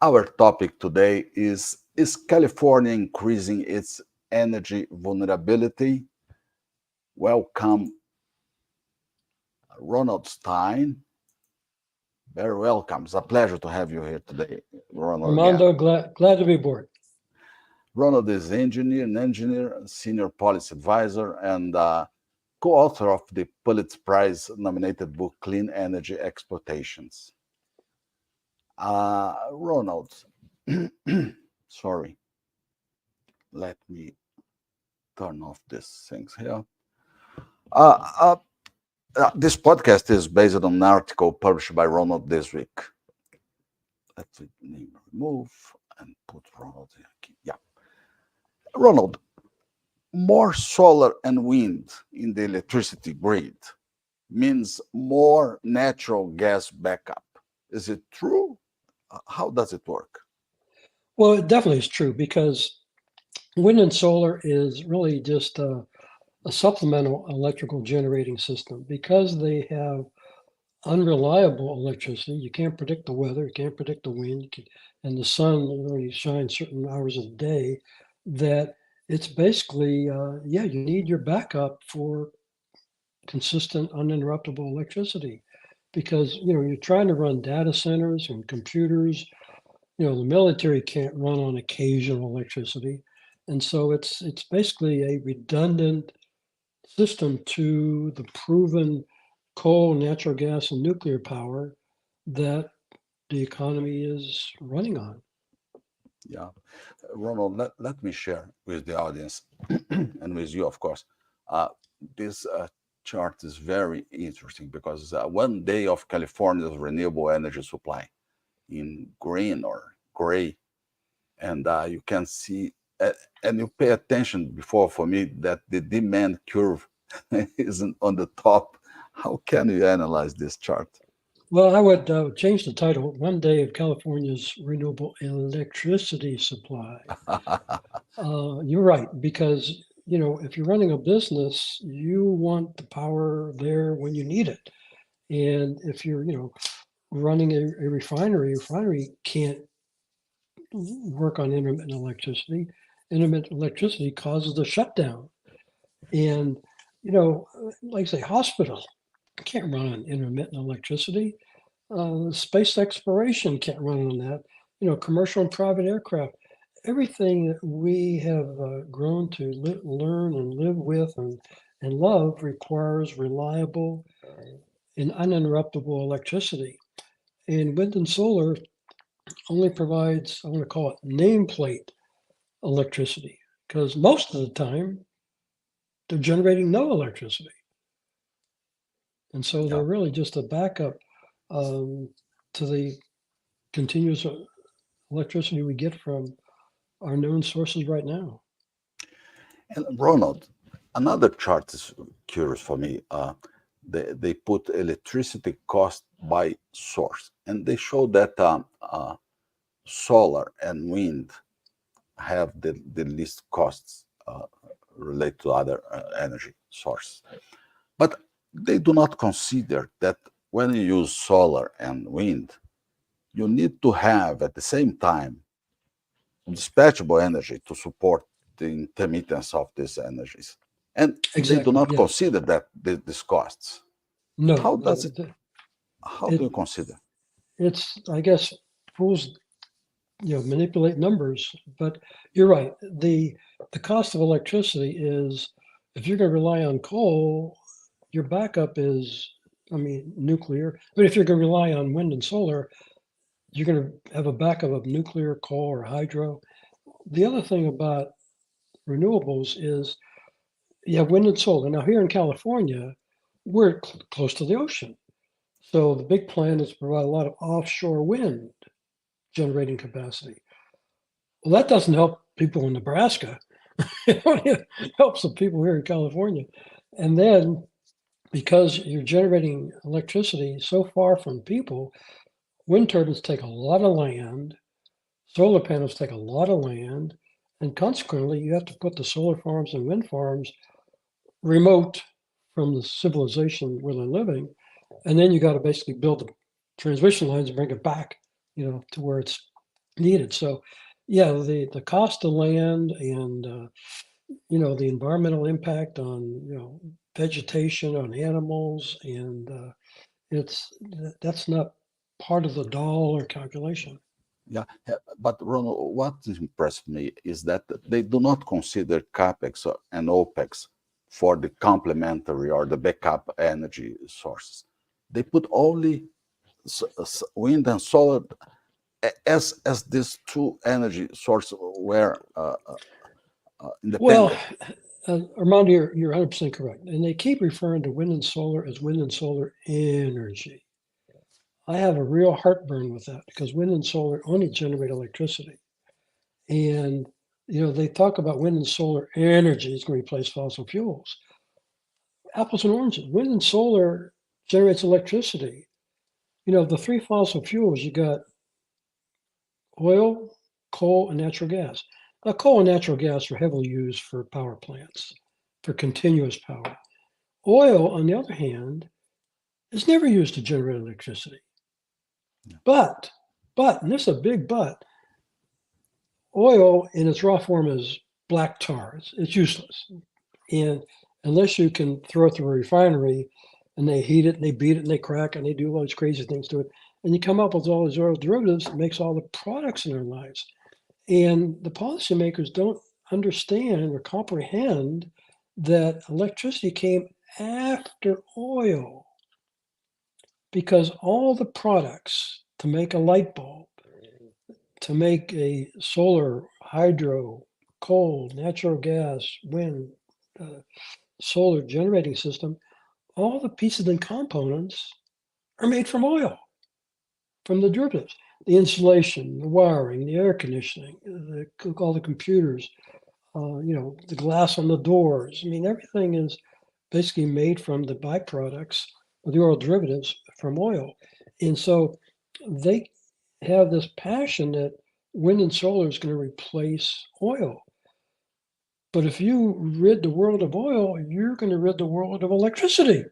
Our topic today is California increasing its energy vulnerability? Welcome, Ronald Stein. Very welcome. It's a pleasure to have you here today, Ronald, again. Armando, glad to be aboard. Ronald is an engineer, senior policy advisor, and co-author of the Pulitzer Prize-nominated book Clean Energy Exploitations. Ronald, sorry, let me turn off these things here. Uh, uh, this podcast is based on an article published by Ronald this week. Let's remove and put Ronald here. Yeah. Ronald, more solar and wind in the electricity grid means more natural gas backup. Is it true? How does it work? Well, it definitely is true because wind and solar is really just a supplemental electrical generating system because they have unreliable electricity. You can't predict the weather, you can't predict the wind, and the sun only shines certain hours of the day. That it's basically, yeah, you need your backup for consistent, uninterruptible electricity because you're trying to run data centers and computers. The military can't run on occasional electricity, and so it's basically a redundant system to the proven coal, natural gas, and nuclear power that the economy is running on. Yeah. Ronald, let me share with the audience and with you, of course. Uh, this chart is very interesting because one day of California's renewable energy supply in green or gray, and you can see, and you pay attention before for me that the demand curve isn't on the top. How can you analyze this chart? Well, I would change the title One Day of California's Renewable Electricity Supply. You're right, because if you're running a business, you want the power there when you need it. And if you're, running a refinery can't work on intermittent electricity. Intermittent electricity causes a shutdown. And, like I say, hospital can't run on intermittent electricity. Space exploration can't run on that. Commercial and private aircraft, everything that we have grown to learn and live with and love requires reliable and uninterruptible electricity. And wind and solar only provides, I want to call it nameplate electricity, because most of the time they're generating no electricity. And so Yeah. they're really just a backup to the continuous electricity we get from our known sources right now. And Ronald, another chart is curious for me. They put electricity cost by source, and they show that solar and wind have the least costs related to other energy sources. But they do not consider that when you use solar and wind, you need to have at the same time dispatchable energy to support the intermittence of these energies. And they do Exactly. not Yeah. consider that these costs. No, How does it? How do it you consider? it's I guess fools manipulate numbers, but you're right. The cost of electricity is if you're going to rely on coal, your backup is I mean nuclear. But if you're going to rely on wind and solar, you're going to have a backup of nuclear, coal, or hydro. The other thing about renewables is you have wind and solar. Now, here in California, we're close to the ocean. So the big plan is to provide a lot of offshore wind generating capacity. Well, that doesn't help people in Nebraska. It only helps the people here in California. And then because you're generating electricity so far from people, wind turbines take a lot of land, solar panels take a lot of land, and consequently, you have to put the solar farms and wind farms remote from the civilization where they're living, and then you got to basically build the transmission lines and bring it back, to where it's needed. So, yeah, the cost of land and the environmental impact on vegetation, on animals, and that's not part of the dollar calculation. Yeah, but Ronald, what impressed me is that they do not consider capex and opex for the complementary or the backup energy sources. They put only wind and solar as these two energy sources were Well, independent. Armando, you're 100% correct. And they keep referring to wind and solar as wind and solar energy. I have a real heartburn with that because wind and solar only generate electricity. And, they talk about wind and solar energy is going to replace fossil fuels. Apples and oranges. Wind and solar generates electricity. The three fossil fuels, you got oil, coal, and natural gas. Now, coal and natural gas are heavily used for power plants, for continuous power. Oil, on the other hand, is never used to generate electricity. But, and this is a big but, oil in its raw form is black tar. It's useless. And unless you can throw it through a refinery and they heat it and they beat it and they crack and they do all these crazy things to it, and you come up with all these oil derivatives, it makes all the products in our lives. And the policymakers don't understand or comprehend that electricity came after oil because all the products to make a light bulb, to make a solar, hydro, coal, natural gas, wind, uh, solar generating system, all the pieces and components are made from oil, from the derivatives. The insulation, the wiring, the air conditioning, all the computers, the glass on the doors. I mean, everything is basically made from the byproducts of the oil derivatives from oil. And so they have this passion that wind and solar is going to replace oil. But if you rid the world of oil, you're going to rid the world of electricity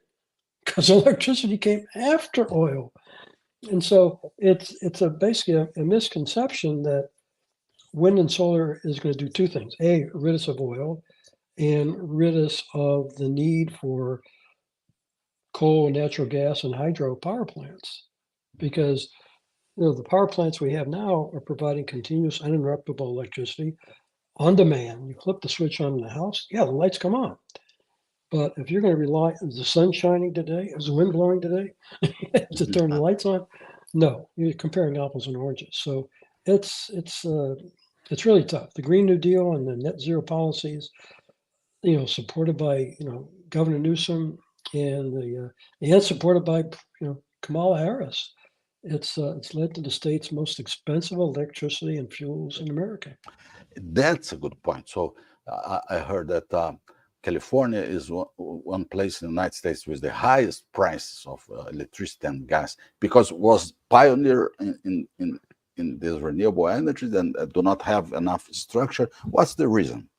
because electricity came after oil. And so it's basically a misconception that wind and solar is going to do two things. A, rid us of oil and rid us of the need for coal, natural gas, and hydro power plants. Because the power plants we have now are providing continuous uninterruptible electricity on demand. You flip the switch on in the house, yeah, the lights come on. But if you're going to rely, is the sun shining today? Is the wind blowing today? To turn the lights on? No, you're comparing apples and oranges. So it's really tough. The Green New Deal and the net zero policies, supported by Governor Newsom and supported by Kamala Harris. It's led to the state's most expensive electricity and fuels in America. That's a good point. So I heard that California is one place in the United States with the highest prices of electricity and gas because it was pioneer in these renewable energies and do not have enough structure. What's the reason?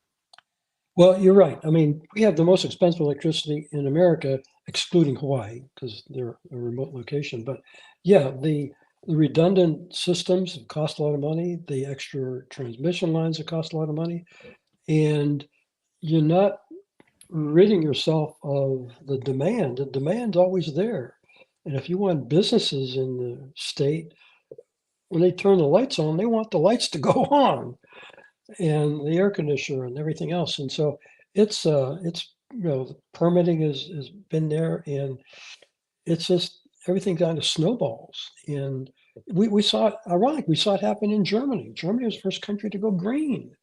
Well, you're right. I mean, we have the most expensive electricity in America, excluding Hawaii, because they're a remote location. But yeah, the redundant systems cost a lot of money. The extra transmission lines that cost a lot of money, and you're not ridding yourself of the demand. The demand's always there, and if you want businesses in the state, when they turn the lights on, they want the lights to go on and the air conditioner and everything else. And so it's the permitting has been there, and it's just everything kind of snowballs. And we saw it, ironic, we saw it happen in Germany. Germany was the first country to go green.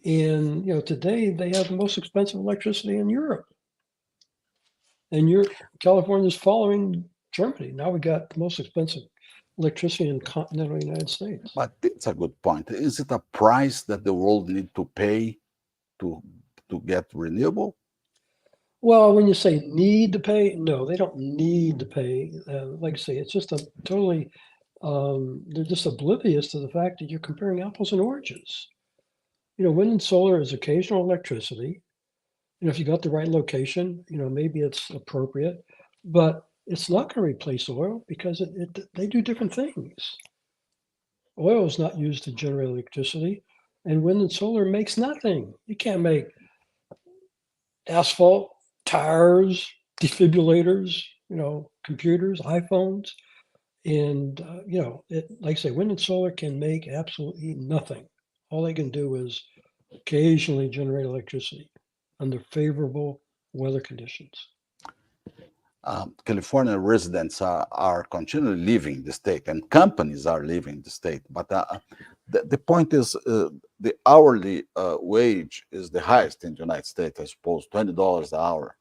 And today they have the most expensive electricity in Europe. And California's following Germany. Now we got the most expensive electricity in continental United States. But it's a good point. Is it a price that the world need to pay to get renewable? Well, when you say need to pay, no, they don't need to pay. Like I say, it's just a totally, they're just oblivious to the fact that you're comparing apples and oranges. Wind and solar is occasional electricity. If you got the right location, maybe it's appropriate, but it's not going to replace oil because they do different things. Oil is not used to generate electricity, and wind and solar makes nothing. You can't make asphalt, tires, defibrillators, computers, iPhones. And, like I say, wind and solar can make absolutely nothing. All they can do is occasionally generate electricity under favorable weather conditions. California residents are continually leaving the state, and companies are leaving the state. But the point is, the hourly wage is the highest in the United States, I suppose, $20 an hour.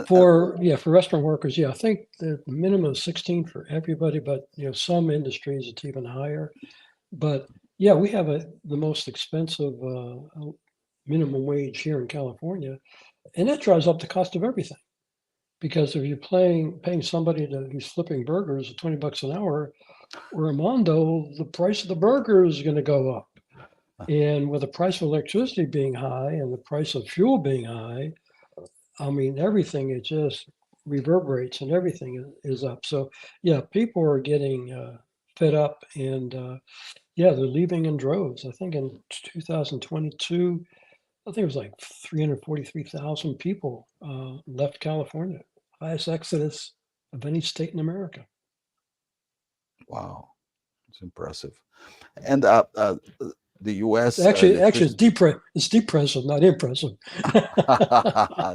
For restaurant workers, I think the minimum is 16 for everybody, but some industries it's even higher. But we have the most expensive minimum wage here in California, and that drives up the cost of everything. Because if you're paying somebody who's flipping burgers at $20 an hour, Armando, the price of the burger is going to go up. And with the price of electricity being high and the price of fuel being high, I mean, everything, it just reverberates and everything is up. So, people are getting fed up and, they're leaving in droves. I think in 2022, I think it was like 343,000 people left California. Highest exodus of any state in America. Wow, it's impressive. And the U.S. Actually, it's depressive, not impressive.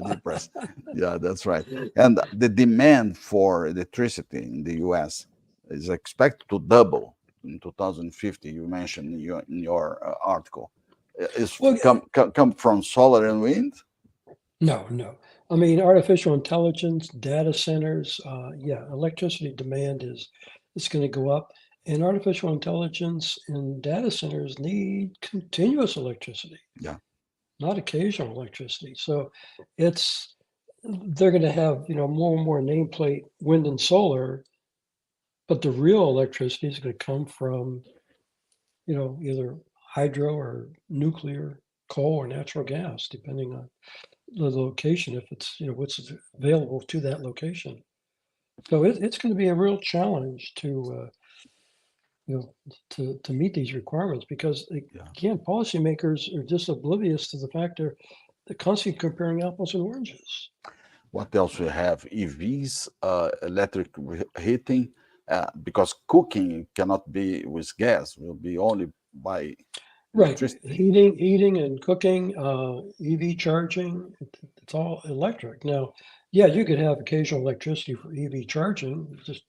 Depressed. Yeah, that's right. And the demand for electricity in the U.S. is expected to double in 2050. You mentioned in your article. Is come from solar and wind? No. I mean, artificial intelligence, data centers, electricity demand is going to go up. And artificial intelligence and data centers need continuous electricity. Yeah. Not occasional electricity. So they're going to have, more and more nameplate wind and solar, but the real electricity is going to come from, either hydro or nuclear, coal or natural gas, depending on the location, if it's, what's available to that location. So it's going to be a real challenge to meet these requirements because again, policymakers are just oblivious to the fact they're constantly comparing apples and oranges. What else we have? EVs, electric heating, because cooking cannot be with gas; will be only by electricity. Heating and cooking, EV charging, it's all electric. Now, you could have occasional electricity for EV charging. It just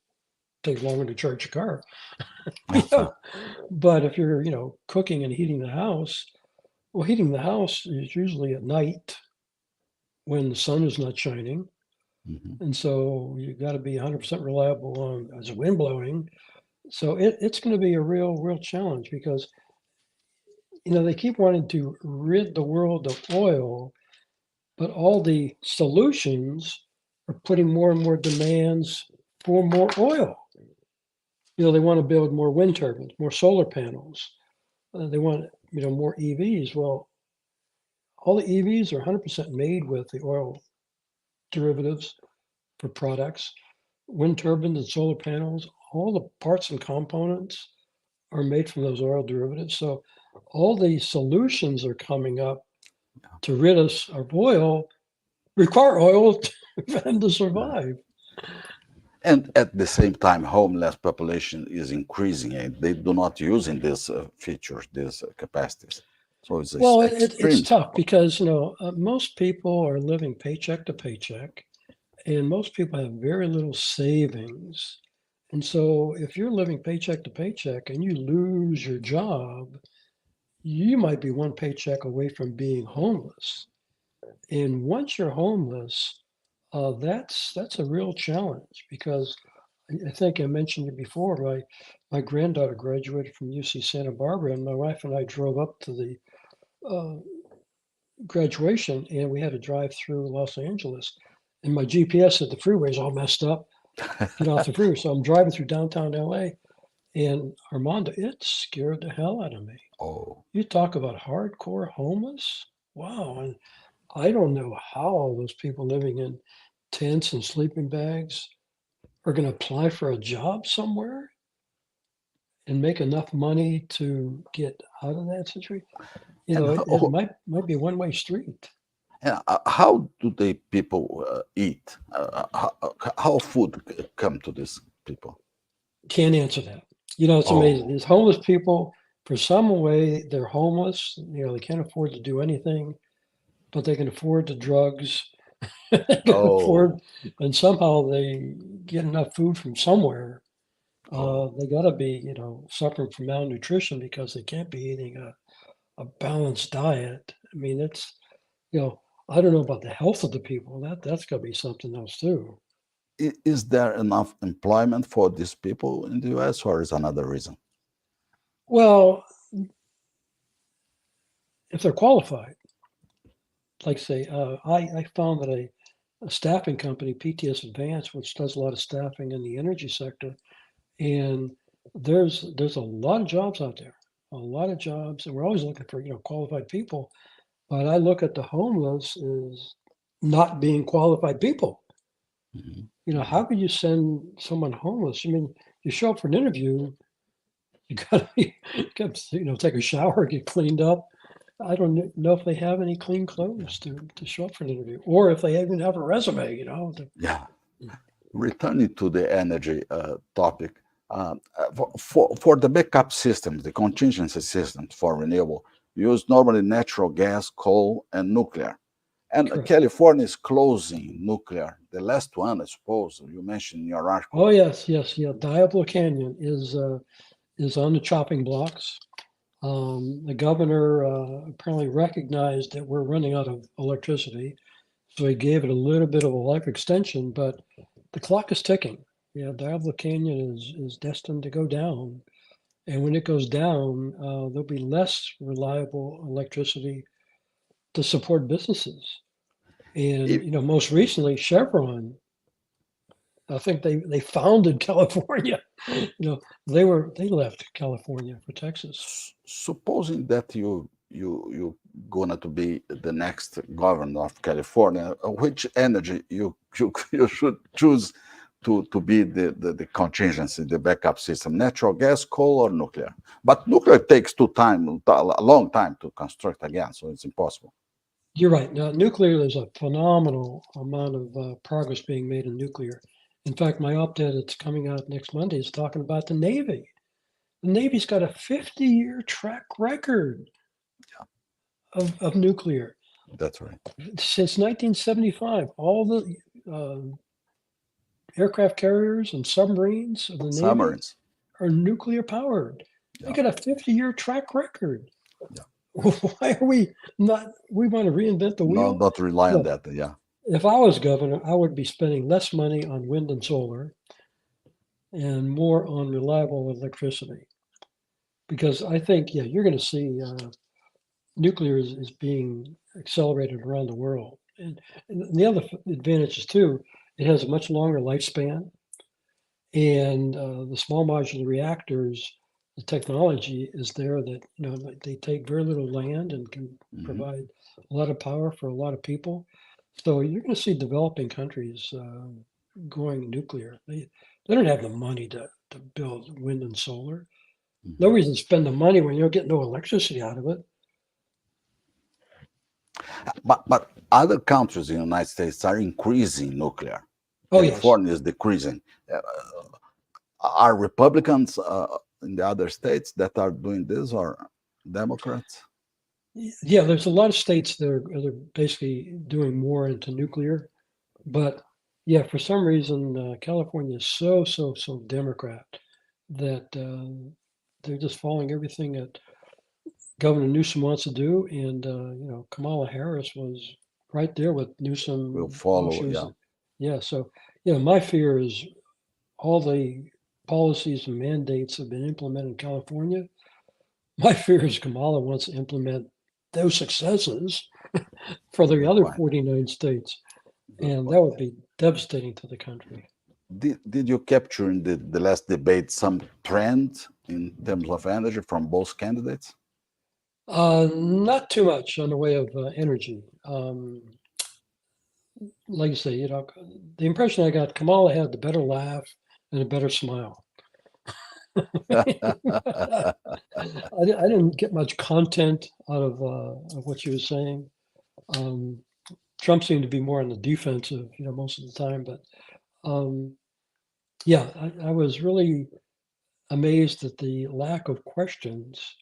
takes longer to charge your car. But if you're, cooking and heating the house, well, heating the house is usually at night when the sun is not shining. Mm-hmm. And so you got to be 100% reliable on as the wind blowing. So it's going to be a real challenge because, they keep wanting to rid the world of oil, but all the solutions are putting more and more demands for more oil. They want to build more wind turbines, more solar panels. They want, more EVs. Well, all the EVs are 100% made with the oil derivatives for products. Wind turbines and solar panels, all the parts and components are made from those oil derivatives. So all these solutions are coming up to rid us of oil, require oil for them to survive. And at the same time, homeless population is increasing, and they do not using these features, these capacities. So it's tough because most people are living paycheck to paycheck, and most people have very little savings. And so, if you're living paycheck to paycheck and you lose your job, you might be one paycheck away from being homeless. And once you're homeless, that's a real challenge because I think I mentioned it before. My granddaughter graduated from UC Santa Barbara, and my wife and I drove up to the graduation, and we had to drive through Los Angeles. And my GPS at the freeway is all messed up. Get off the freeway, so I'm driving through downtown LA, and Armando, it scared the hell out of me. Oh, You talk about hardcore homeless. Wow, and I don't know how all those people living in tents and sleeping bags are going to apply for a job somewhere. and make enough money to get out of that situation, you And know, it how, might be a one-way street. and how do the people eat? How food come to these people? Can't answer that. You know, it's amazing. Oh, These homeless people, for some way, they're homeless. You know, they can't afford to do anything, but they can afford the drugs. They can afford, oh, and somehow they get enough food from somewhere. oh. They got to be, you know, suffering from malnutrition because they can't be eating a balanced diet. I mean, it's, you know, I don't know about the health of the people. That's got to be something else too. Is there enough employment for these people in the US, or is another reason? Well, if they're qualified, like say, I found that a staffing company, PTS Advance, which does a lot of staffing in the energy sector, and there's a lot of jobs out there, a lot of jobs, and we're always looking for, you know, qualified people. But I look at the homeless as not being qualified people. Mhm, You know, mhm. how could you send someone homeless? I mean, you show up for an interview, you gotta be, you know, take a shower, get cleaned up. I don't know if they have any clean clothes to show up for an interview, or if they even have a resume. You know, Yeah. Returning to the energy topic, for the backup systems, the contingency systems for renewable, use normally natural gas, coal, and nuclear. And correct. California is closing nuclear. The last one, I suppose, you mentioned in your Oh article. yes, yes, yeah. Diablo Canyon is on the chopping blocks. The governor apparently recognized that we're running out of electricity, so he gave it a little bit of a life extension, but the clock is ticking. Yeah, Diablo Canyon is destined to go down. And when it goes down, there'll be less reliable electricity to support businesses. And, If, you know, most recently, Chevron, I think they founded California. You know, they left California for Texas. Supposing that you gonna to be the next governor of California, which energy you should choose to be the contingency, the backup system, natural gas, coal, or nuclear? But nuclear takes a long time to construct again, so it's impossible. You're right. Now, nuclear, there's a phenomenal amount of progress being made in nuclear. In fact, my op-ed that's coming out next Monday is talking about the Navy. The Navy's got a 50-year track record of nuclear. That's right. Since 1975, all the aircraft carriers and submarines of the Navy Submarines. are nuclear powered. They Yeah, got a 50-year track record. yeah. Why are we not? We want to reinvent the No, wheel? not rely on Look, that. Yeah. if I was governor, I would be spending less money on wind and solar and more on reliable electricity. Because I think, yeah, you're going to see nuclear is being accelerated around the world. And the other advantages too, it has a much longer lifespan. And the small modular reactors, the technology is there that, you know, they take very little land and can Mhm. provide a lot of power for a lot of people. So you're going to see developing countries going nuclear. They don't have the money to build wind and solar. No Mhm. reason to spend the money when you don't get no electricity out of it. But other countries in the United States are increasing nuclear. Oh, yes. California is decreasing. Uh, are Republicans in the other states that are doing this, or Democrats? Yeah, there's a lot of states that are basically doing more into nuclear. But yeah, for some reason, California is so Democrat that they're just following everything that Governor Newsom wants to do. And, you know, Kamala Harris was right there with Will Newsom while follow. she was, Yeah. yeah. So, yeah, my fear is all the policies and mandates have been implemented in California. My fear is Kamala wants to implement those successes for the Good other point. 49 states. Good And that point. would be devastating to the country. Did you capture in the last debate some trend in terms of energy from both candidates? Not too much on the way of energy. Like you say, you know, the impression I got, Kamala had the better laugh and a better smile. I didn't get much content out of what you were saying. Um, Trump seemed to be more on the defensive, most of the time. But um, yeah, I was really amazed at the lack of questions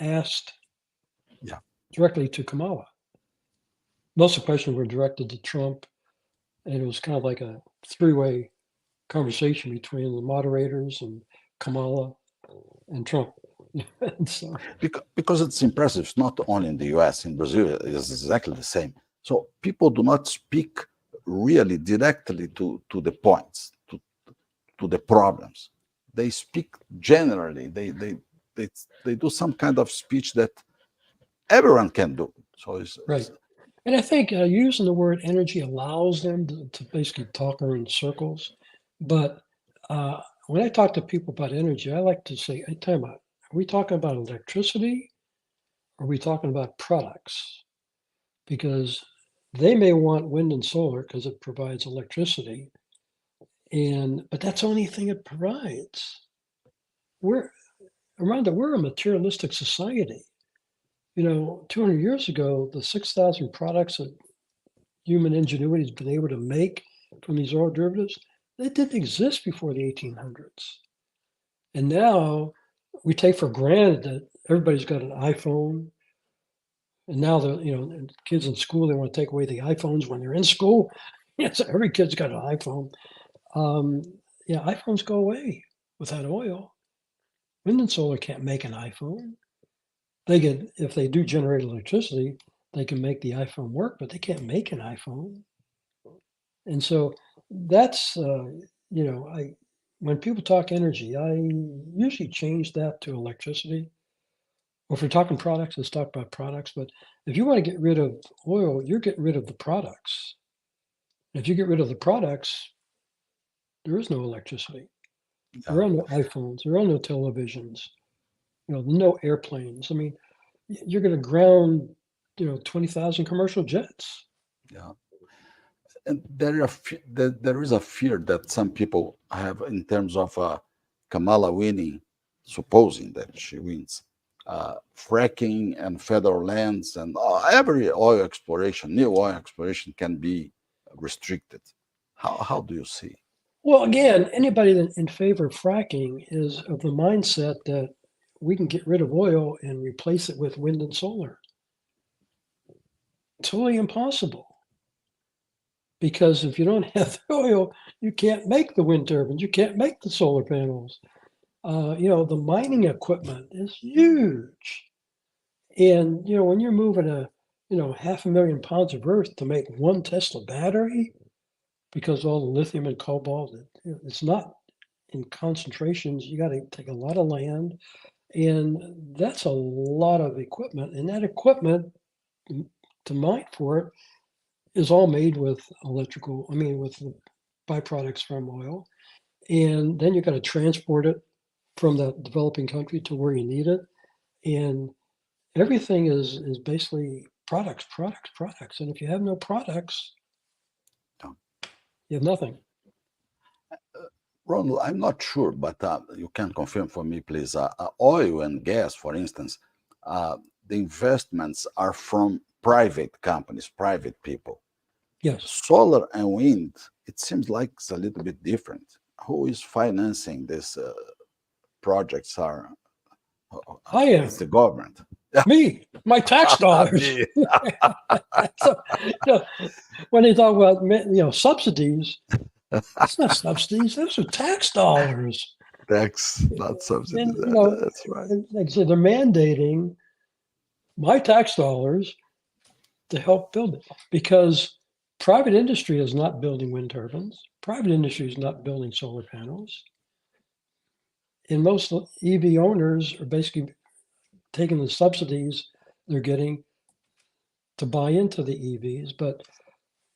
asked Yeah. directly to Kamala. Most of the questions were directed to Trump, and it was kind of like a three-way conversation between the moderators and Kamala and Trump. And so, Because it's impressive. It's not only in the US, in Brazil, it's exactly the same. So people do not speak really directly to the points, to the problems. They speak generally. They do some kind of speech that everyone can do. So right. And I think using the word energy allows them to basically talk around circles. But when I talk to people about energy, I like to say, hey, time out. Are we talking about electricity? Or are we talking about products? Because they may want wind and solar because it provides electricity. But that's the only thing it provides. We're a materialistic society. 200 years ago, the 6,000 products that human ingenuity has been able to make from these oil derivatives, they didn't exist before the 1800s. And now we take for granted that everybody's got an iPhone. And now kids in school, they want to take away the iPhones when they're in school. Yes, every kid's got an iPhone. Yeah, iPhones go away without oil. Wind and solar can't make an iPhone. If they do generate electricity, they can make the iPhone work, but they can't make an iPhone. And so that's, when people talk energy, I usually change that to electricity. Or if we're talking products, let's talk about products. But if you want to get rid of oil, you're getting rid of the products. If you get rid of the products, there is no electricity. There yeah, are no iPhones. There are no televisions. No airplanes. I mean, you're going to ground, 20,000 commercial jets. yeah. And there is a fear that some people have in terms of Kamala winning, supposing that she wins, fracking and federal lands and every oil exploration, new oil exploration can be restricted. How do you see? Well, again, anybody in favor of fracking is of the mindset that we can get rid of oil and replace it with wind and solar. Totally impossible. Because if you don't have the oil, you can't make the wind turbines, you can't make the solar panels. The mining equipment is huge. And, when you're moving 500,000 pounds of earth to make one Tesla battery, because all the lithium and cobalt, it's not in concentrations. You got to take a lot of land, and that's a lot of equipment. And that equipment to mine for it is all made with with the byproducts from oil. And then you got to transport it from the developing country to where you need it. And everything is basically products, products, products. And if you have no products, No. you have nothing. Ronald, I'm not sure, but you can confirm for me, please. Oil and gas, for instance, the investments are from private companies, private people. Yes. Solar and wind, it seems like it's a little bit different. Who is financing these projects? I am. It's the government. Me, my tax dollars. Me. So, when they talk about subsidies, it's not subsidies; those are tax dollars. Tax, not subsidy. And That's right. like I said, they're mandating my tax dollars to help build it because private industry is not building wind turbines. Private industry is not building solar panels. And most EV owners are basically taking the subsidies they're getting to buy into the EVs. But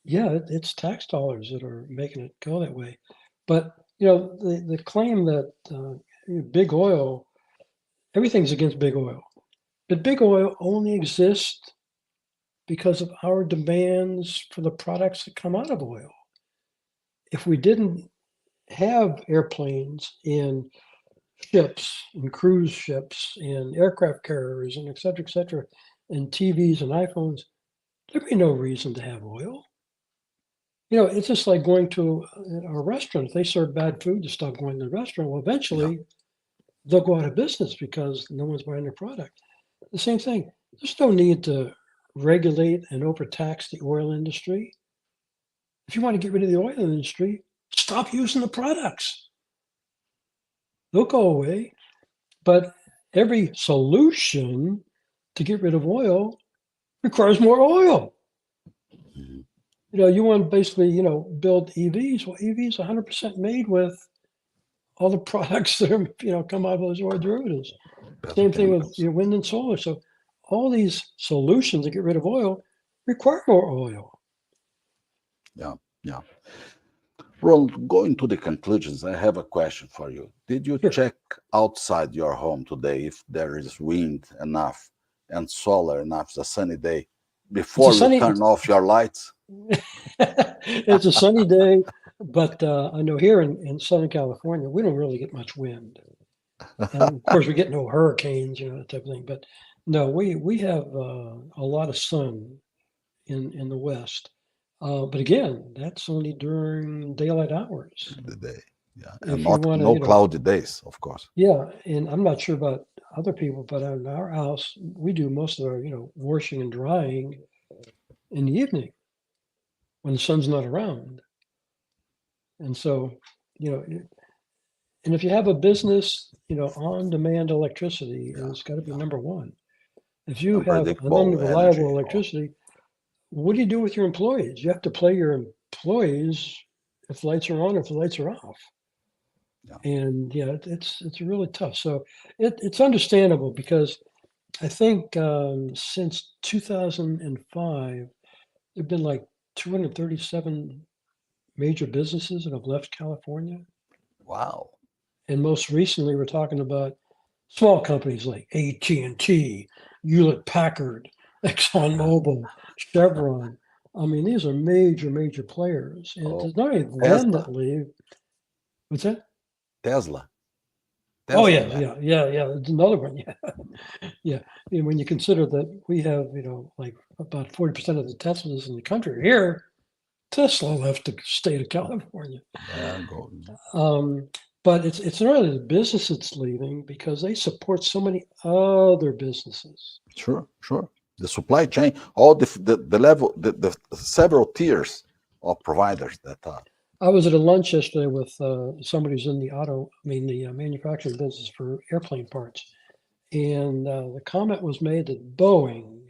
yeah, it's tax dollars that are making it go that way. But the claim that big oil, everything's against big oil, but big oil only exists because of our demands for the products that come out of oil. If we didn't have airplanes and ships and cruise ships and aircraft carriers and et cetera, and TVs and iPhones, there'd be no reason to have oil. It's just like going to a restaurant. If they serve bad food, you stop going to the restaurant. Well, Yeah. eventually they'll go out of business because no one's buying their product. The same thing. There's no need to regulate and overtax the oil industry. If you want to get rid of the oil industry, stop using the products. They'll go away. But every solution to get rid of oil requires more oil. Mhm. You want to basically, build EVs. Well, EVs 100% made with all the products that are, come out of those oil derivatives. Same thing with Petrochemicals. wind and solar. So all these solutions to get rid of oil require more oil. Yeah, yeah. Ron, going to the conclusions, I have a question for you. Did you Sure. check outside your home today if there is wind enough and solar enough, it's a sunny day, before you sunny- turn off your lights? It's a sunny day, but I know here in Southern California, we don't really get much wind. And of course, we get no hurricanes, that type of thing. But no, we have a lot of sun in the West. But again, that's only during daylight hours. The day, yeah, and If you not want to, no cloudy days, of course. yeah. And I'm not sure about other people, but in our house, we do most of our, washing and drying in the evening when the sun's not around. And so, and if you have a business, on-demand electricity Yeah, is got to be yeah. number one. If you have Unpredictable unreliable energy. electricity, what do you do with your employees? You have to pay your employees if lights are on or if the lights are off. Yeah. And yeah, it's really tough. So it's understandable because I think since 2005, there've been like 237 major businesses that have left California. Wow. And most recently, we're talking about small companies like AT&T, Hewlett Packard, ExxonMobil, Chevron. I mean, these are major, major players. And Oh, it's not only them Tesla. that leave. What's that? Tesla. Oh, Tesla yeah, left. yeah. It's another one. Yeah. Yeah. And when you consider that we have, like about 40% of the Teslas in the country here, Tesla left the state of California. Yeah, go. Um, but it's not really the business that's leaving because they support so many other businesses. Sure, sure. The supply chain, all the level, the several tiers of providers that are. I was at a lunch yesterday with somebody who's in the manufacturing business for airplane parts. And the comment was made that Boeing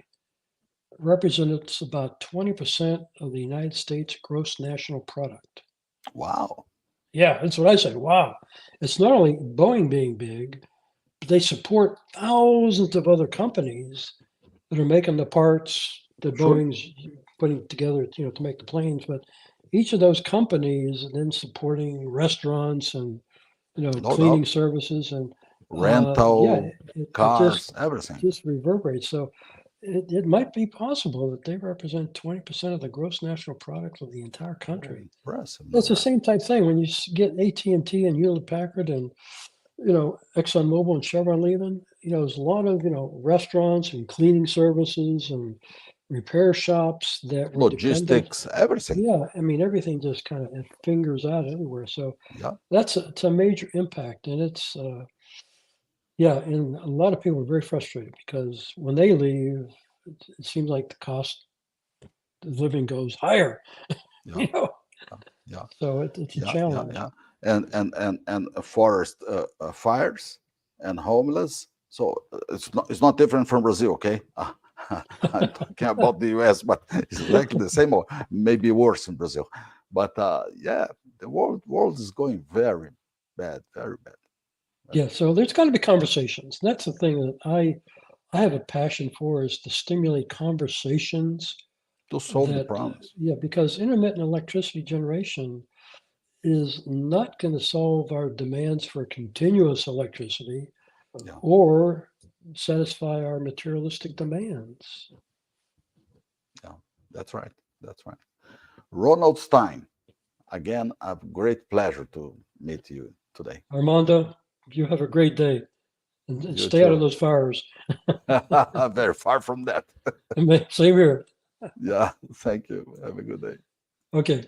represents about 20% of the United States gross national product. Wow. Yeah, that's what I said. Wow. It's not only Boeing being big, but they support thousands of other companies that are making the parts that Sure. Boeing's putting together, to make the planes. But each of those companies then supporting restaurants and, No cleaning doubt. services and Rental, it cars, everything. just reverberates. So it might be possible that they represent 20% of the gross national product of the entire country. Impressive It's the number. same type thing when you get AT&T and Hewlett Packard and ExxonMobil and Chevron leaving. There's a lot of restaurants and cleaning services and repair shops that were dependent. Logistics, everything. Yeah, I mean everything just kind of fingers out everywhere. So Yeah. it's a major impact, and it's yeah, and a lot of people are very frustrated because when they leave, it seems like the cost of living goes higher. Yeah. You know, Yeah. so it's a Yeah. Yeah. challenge. Yeah. And forest fires and homeless. So it's not different from Brazil, okay? I'm talking about the US, but it's exactly the same or maybe worse in Brazil. But yeah, the world is going very bad, very bad. Yeah, so there's got to be conversations. And that's the thing that I have a passion for is to stimulate conversations To solve the that problems. yeah, because intermittent electricity generation is not going to solve our demands for continuous electricity Yeah, or satisfy our materialistic demands. yeah, that's right. That's right. Ronald Stein, again, a great pleasure to meet you today. Armando, You have a great day, and You stay out of too. those fires. Very far from that. Same here. Yeah. Thank you. Have a good day. Okay.